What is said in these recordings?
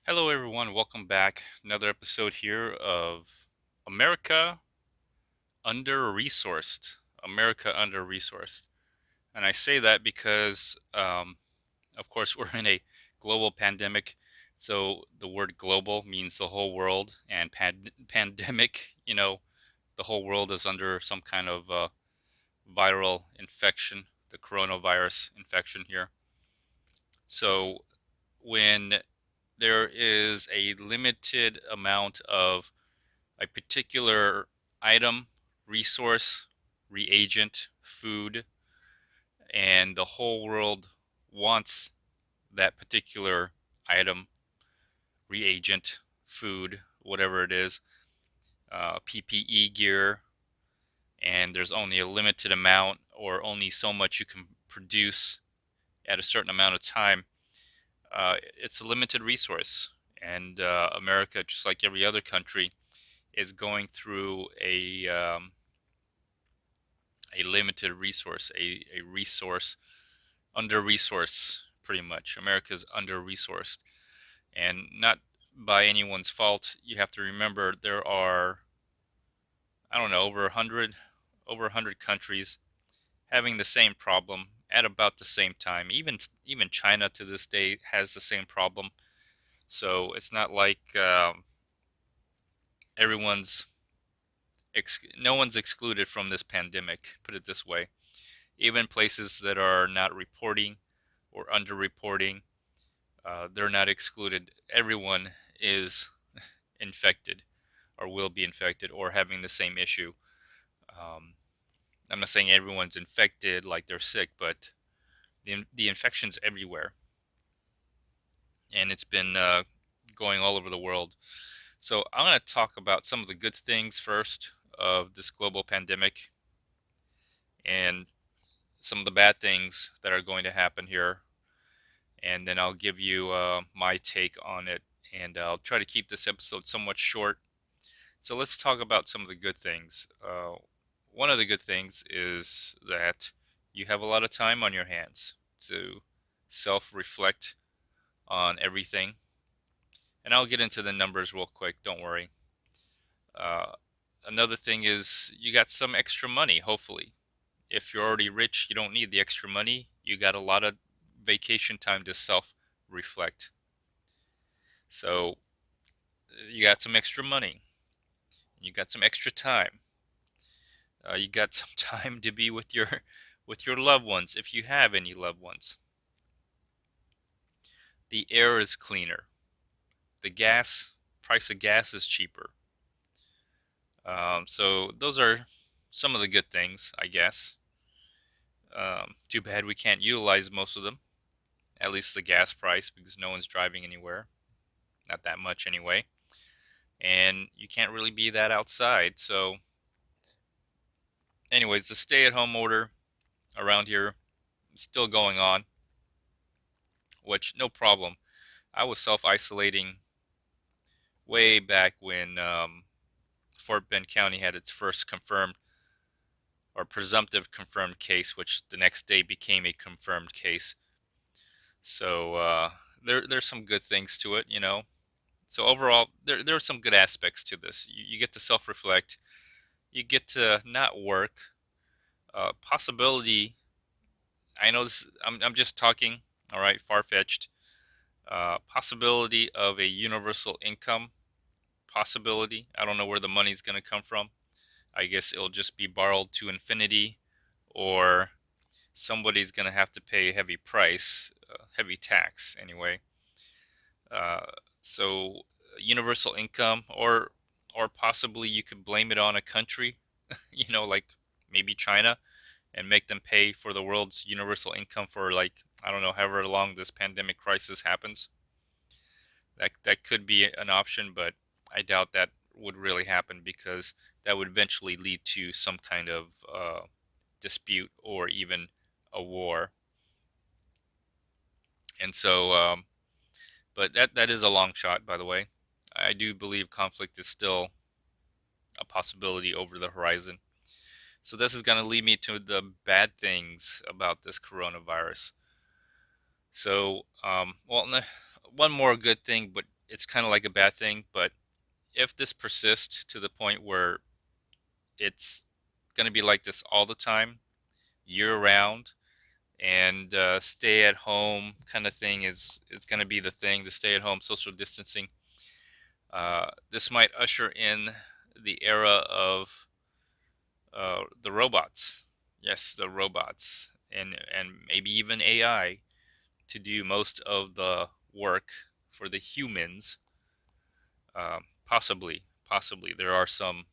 Hello, everyone. Welcome back. Another episode here of America Under Resourced. America Under Resourced. And I say that because, of course, we're in a global pandemic. So the word global means the whole world, and pandemic, the whole world is under some kind of viral infection, the coronavirus infection here. So when there is a limited amount of a particular item, resource, reagent, food, and the whole world wants that particular item, reagent, food, whatever it is, PPE gear, and there's only a limited amount or only so much you can produce at a certain amount of time. It's a limited resource, and America, just like every other country, is going through a limited resource, a resource under resource, pretty much. America's under resourced, and not by anyone's fault. You have to remember there are, I don't know, over a hundred countries having the same problem at about the same time. Even China to this day has the same problem. So it's not like everyone's no one's excluded from this pandemic. Put it this way. Even places that are not reporting or underreporting, they're not excluded. Everyone is infected or will be infected or having the same issue. Um, I'm not saying everyone's infected like they're sick, but the infection's everywhere, and it's been going all over the world. So I'm going to talk about some of the good things first of this global pandemic, and some of the bad things that are going to happen here, and then I'll give you my take on it, and I'll try to keep this episode somewhat short. So let's talk about some of the good things. One of the good things is that you have a lot of time on your hands to self-reflect on everything, and I'll get into the numbers real quick. Don't worry. Uh, Another thing is you got some extra money, hopefully. If you're already rich, you don't need the extra money. You got a lot of vacation time to self reflect. So you got some extra money. You got some extra time. You got some time to be with your loved ones if you have any loved ones. The air is cleaner. The gas price of gas is cheaper. So those are some of the good things, I guess. Too bad we can't utilize most of them. At least the gas price, because no one's driving anywhere. Not that much anyway. And you can't really be that outside. So, anyways, the stay-at-home order around here is still going on, which no problem. I was self-isolating way back when Fort Bend County had its first confirmed or presumptive confirmed case, which the next day became a confirmed case. So there's some good things to it. So overall, there are some good aspects to this. You get to self-reflect. You get to not work. Possibility. I know this. I'm just talking. All right, far-fetched. Possibility of a universal income. Possibility. I don't know where the money's going to come from. I guess it'll just be borrowed to infinity, or somebody's going to have to pay a heavy price, heavy tax anyway. Uh, so universal income, or possibly you could blame it on a country, like maybe China, and make them pay for the world's universal income for, like, I don't know, however long this pandemic crisis happens. That could be an option, but I doubt that would really happen, because that would eventually lead to some kind of dispute or even a war. And so, but that is a long shot, by the way. I do believe conflict is still a possibility over the horizon. So this is going to lead me to the bad things about this coronavirus. So, one more good thing, but it's kind of like a bad thing. But if this persists to the point where it's going to be like this all the time, year round, and stay at home kind of thing is going to be the thing. The stay at home social distancing. This might usher in the era of the robots. Yes, the robots, and maybe even AI to do most of the work for the humans. Possibly, there are some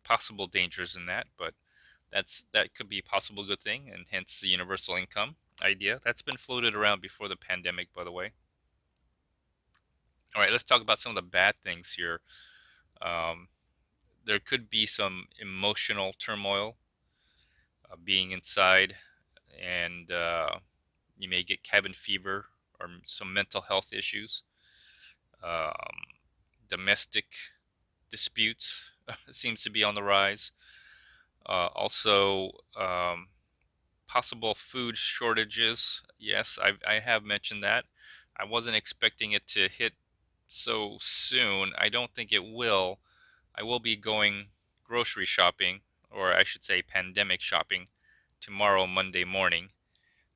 possible dangers in that, but that could be a possible good thing, and hence the universal income idea that's been floated around before the pandemic, by the way. All right, let's talk about some of the bad things here. Um, there could be some emotional turmoil being inside, and you may get cabin fever or some mental health issues. Um, Domestic disputes seems to be on the rise. Also, possible food shortages. Yes, I have mentioned that. I wasn't expecting it to hit so soon. I don't think it will. I will be going grocery shopping, or I should say pandemic shopping, tomorrow, Monday morning.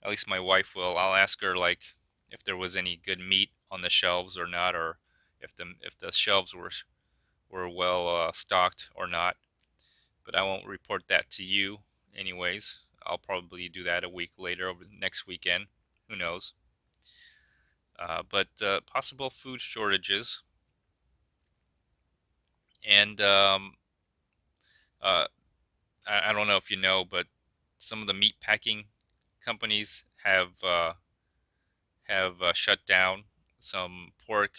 At least my wife will. I'll ask her like if there was any good meat on the shelves or not, or if the shelves were well stocked or not. But I won't report that to you anyways. I'll probably do that a week later over the next weekend. Who knows? But possible food shortages and uh, I don't know if you know, but some of the meat packing companies have shut down. Some pork,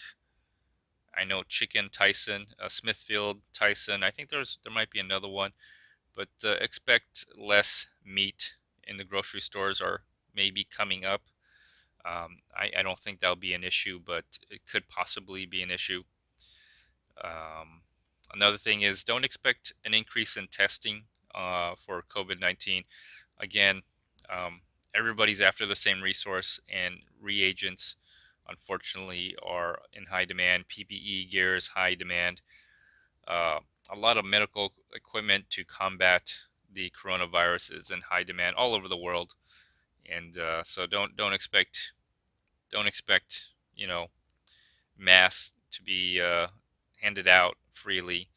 I know chicken Tyson, Smithfield Tyson. I think there might be another one, but expect less meat in the grocery stores or maybe coming up. I don't think that'll be an issue, but it could possibly be an issue. Um, Another thing is don't expect an increase in testing for COVID-19. Again, um, everybody's after the same resource, and reagents, unfortunately, are in high demand. PPE gear is high demand. Uh, a lot of medical equipment to combat the coronavirus is in high demand all over the world, and so don't expect masks to be handed out freely.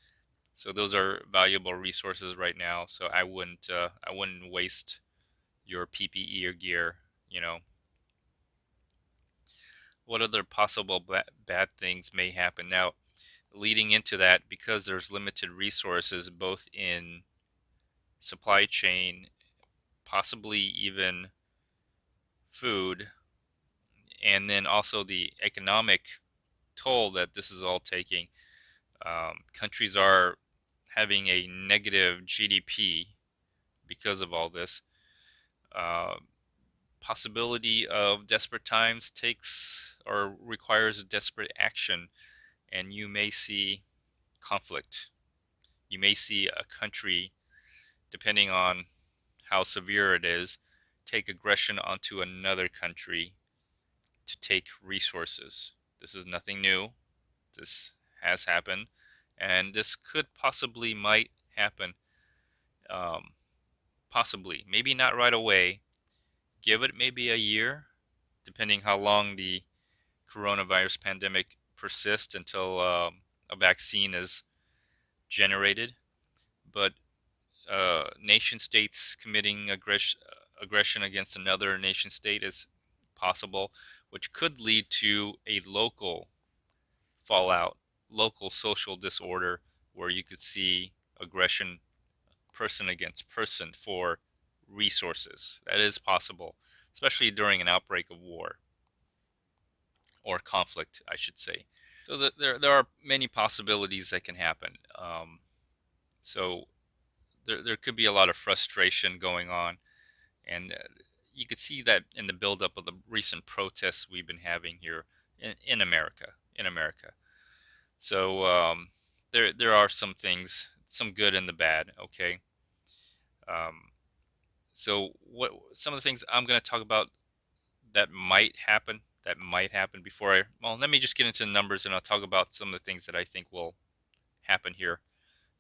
So those are valuable resources right now. So I wouldn't waste your PPE or gear. You know, what other possible bad things may happen now? Leading into that, because there's limited resources both in supply chain, possibly even food, and then also the economic toll that this is all taking. Countries are having a negative GDP because of all this. Uh, Possibility of desperate times takes or requires desperate action, and you may see conflict. You may see a country, depending on how severe it is, take aggression onto another country to take resources. This is nothing new. This has happened, and this could possibly might happen. Um, Possibly, maybe not right away. Give it maybe a year, depending how long the coronavirus pandemic persists until a vaccine is generated. But nation states committing aggression against another nation state is possible, which could lead to a local fallout, local social disorder, where you could see aggression person against person for resources. That is possible, especially during an outbreak of war or conflict, I should say. So there are many possibilities that can happen. So there could be a lot of frustration going on, and you could see that in the buildup of the recent protests we've been having here in America. In America, so there are some things, some good and the bad. Okay, um, so what some of the things I'm going to talk about that might happen. that might happen before well, let me just get into the numbers and I'll talk about some of the things that I think will happen here.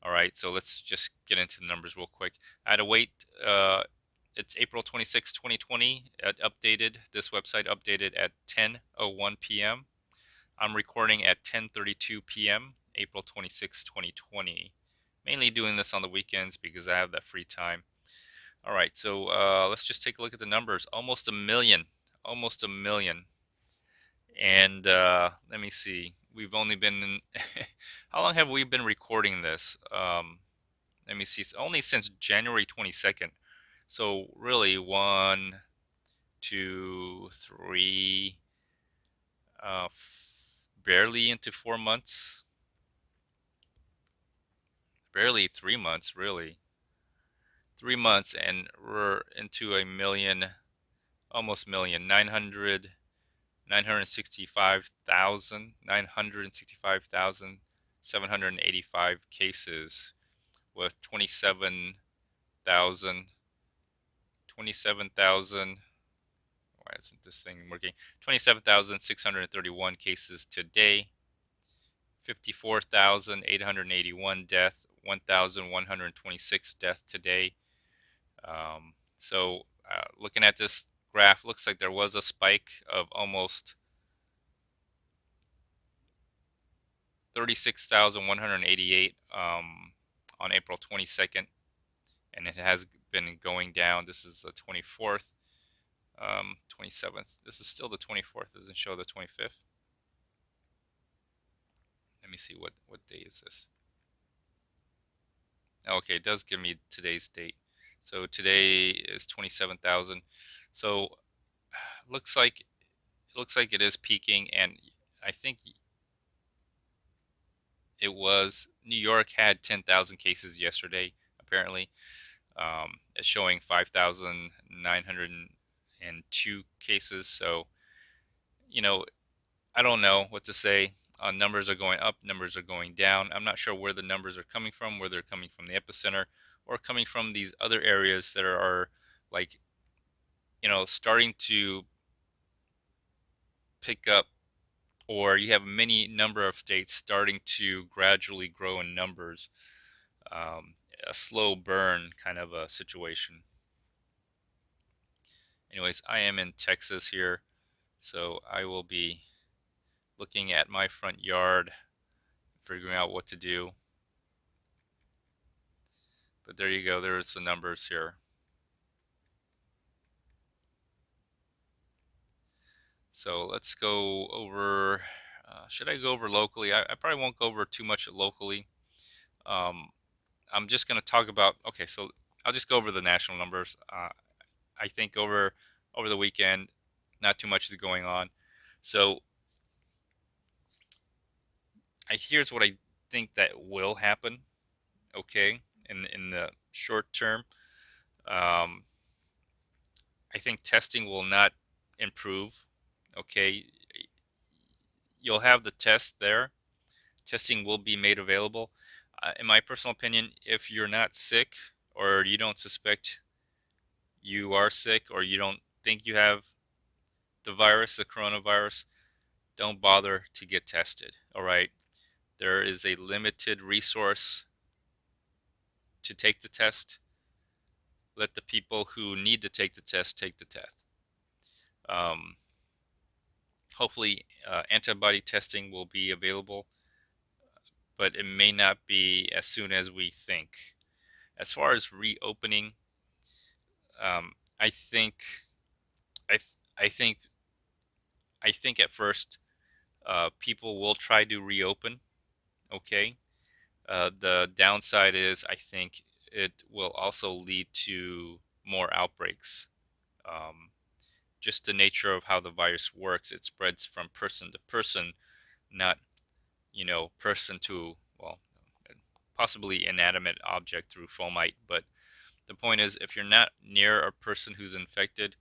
All right, so let's just get into the numbers real quick. I had to wait. It's April 26, 2020. Updated. This website updated at 10:01 p.m. I'm recording at 10:32 p.m. April 26, 2020. Mainly doing this on the weekends because I have that free time. All right, so let's just take a look at the numbers. Almost a million. Almost a million. And let me see. We've only been in how long have we been recording this? Let me see. It's only since January 22nd. So really, one, two, three, barely into 4 months. Barely 3 months, really. 3 months, and we're into a million, almost million, 965,785 cases with 27,000. Why isn't this thing working? 27,631 cases today, 54,881 death, 1,126 death today. Looking at this graph, looks like there was a spike of almost 36,188 on April 22nd, and it has been going down. This is the 24th, 27th. This is still the 24th. It doesn't show the 25th. Let me see, what day is this? Okay, it does give me today's date. So today is 27,000. So looks like it is peaking, and I think it was New York had 10,000 cases yesterday. Apparently, it's showing 5,902 cases. So I don't know what to say. Numbers are going up, numbers are going down. I'm not sure where the numbers are coming from, whether they're coming from the epicenter or coming from these other areas that are like, starting to pick up, or you have many number of states starting to gradually grow in numbers. A slow burn kind of a situation. Anyways, I am in Texas here, so I will be looking at my front yard, figuring out what to do. But there you go, there's the numbers here. So let's go over, should I go over locally? I probably won't go over too much locally. I'm just going to talk about, okay, so I'll just go over the national numbers. I think over the weekend, not too much is going on. So here's what I think that will happen, okay, in the short term. I think testing will not improve, okay. You'll have the test there. Testing will be made available. In my personal opinion, if you're not sick or you don't suspect you are sick or you don't think you have the virus, the coronavirus, don't bother to get tested, all right? There is a limited resource to take the test. Let the people who need to take the test take the test. Hopefully, antibody testing will be available, but it may not be as soon as we think. As far as reopening, I think, I, I think, I think at first, people will try to reopen. Okay. The downside is, I think it will also lead to more outbreaks. Um, just the nature of how the virus works, it spreads from person to person, not person to, well, possibly inanimate object through fomite. But the point is, if you're not near a person who's infected,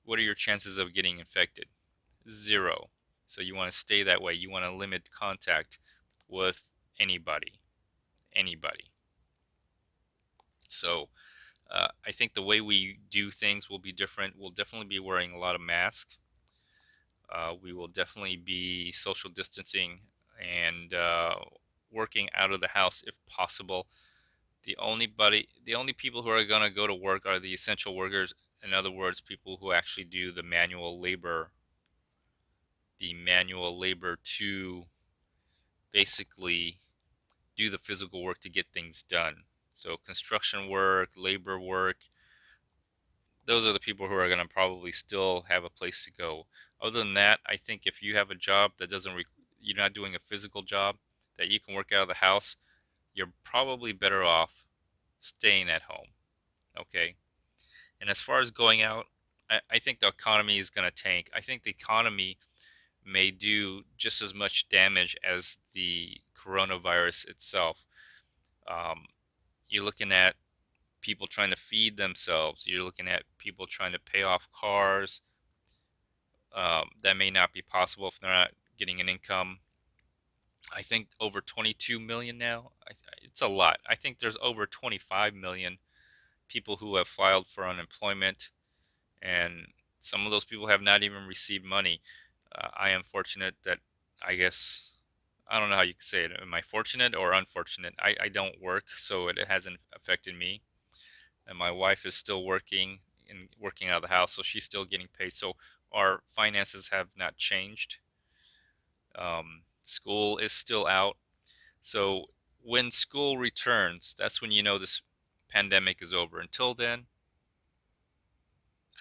what are your chances of getting infected? Zero. So you want to stay that way. You want to limit contact with anybody. So I think the way we do things will be different. We'll definitely be wearing a lot of masks. We will definitely be social distancing and working out of the house if possible. The only people who are going to go to work are the essential workers. In other words, people who actually do the manual labor to basically do the physical work to get things done. So construction work, labor work, those are the people who are going to probably still have a place to go. Other than that, I think if you have a job that doesn't, you're not doing a physical job that you can work out of the house, you're probably better off staying at home. Okay. And as far as going out, I think the economy is going to tank. I think the economy may do just as much damage as the coronavirus itself. Um, you're looking at people trying to feed themselves. You're looking at people trying to pay off cars. That may not be possible if they're not getting an income. I think over 22 million now. It's a lot. I think there's over 25 million people who have filed for unemployment, and some of those people have not even received money. I am fortunate that, I guess, I don't know how you could say it. Am I fortunate or unfortunate? I don't work, so it hasn't affected me. And my wife is still working and working out of the house, so she's still getting paid. So our finances have not changed. School is still out. So when school returns, that's when you know this pandemic is over. Until then,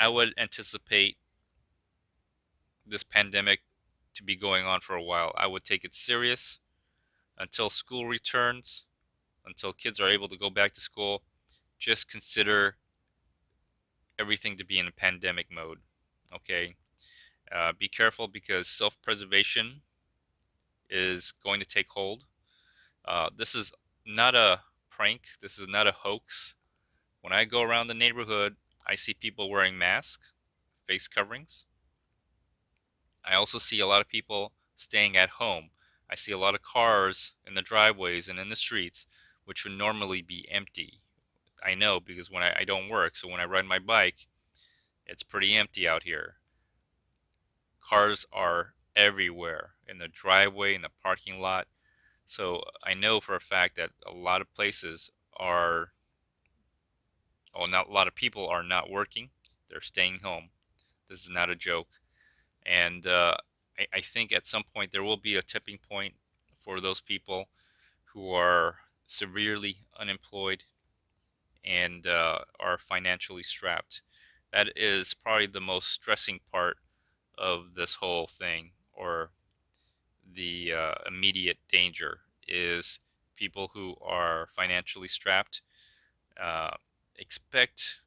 I would anticipate this pandemic to be going on for a while. I would take it serious until school returns, until kids are able to go back to school. Just consider everything to be in a pandemic mode. Okay. Be careful because self-preservation is going to take hold. This is not a prank. This is not a hoax. When I go around the neighborhood, I see people wearing masks, face coverings. I also see a lot of people staying at home. I see a lot of cars in the driveways and in the streets, which would normally be empty. I know because when I don't work, so when I ride my bike, it's pretty empty out here. Cars are everywhere in the driveway, in the parking lot. So I know for a fact that a lot of places are, well, not a lot of people are not working. They're staying home. This is not a joke. And I think at some point there will be a tipping point for those people who are severely unemployed and are financially strapped. That is probably the most stressing part of this whole thing, or the immediate danger is people who are financially strapped. Uh, expect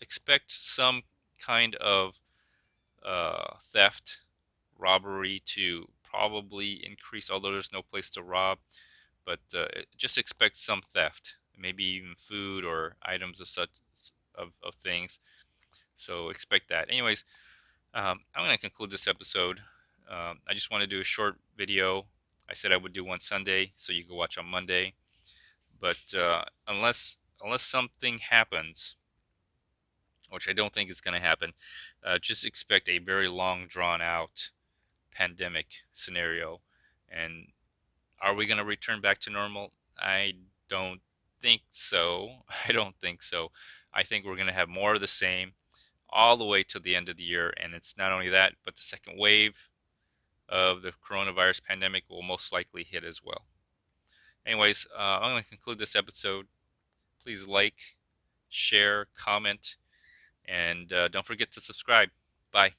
expect some kind of theft, robbery to probably increase. Although there's no place to rob, but just expect some theft, maybe even food or items of such of things. So expect that. Anyways, I'm going to conclude this episode. I just want to do a short video. I said I would do one Sunday, so you can watch on Monday. But unless something happens, which I don't think is going to happen, just expect a very long, drawn out pandemic scenario. And are we going to return back to normal? I don't think so. I don't think so. I think we're going to have more of the same all the way to the end of the year. And it's not only that, but the second wave of the coronavirus pandemic will most likely hit as well. Anyways, I'm going to conclude this episode. Please like, share, comment, and don't forget to subscribe. Bye.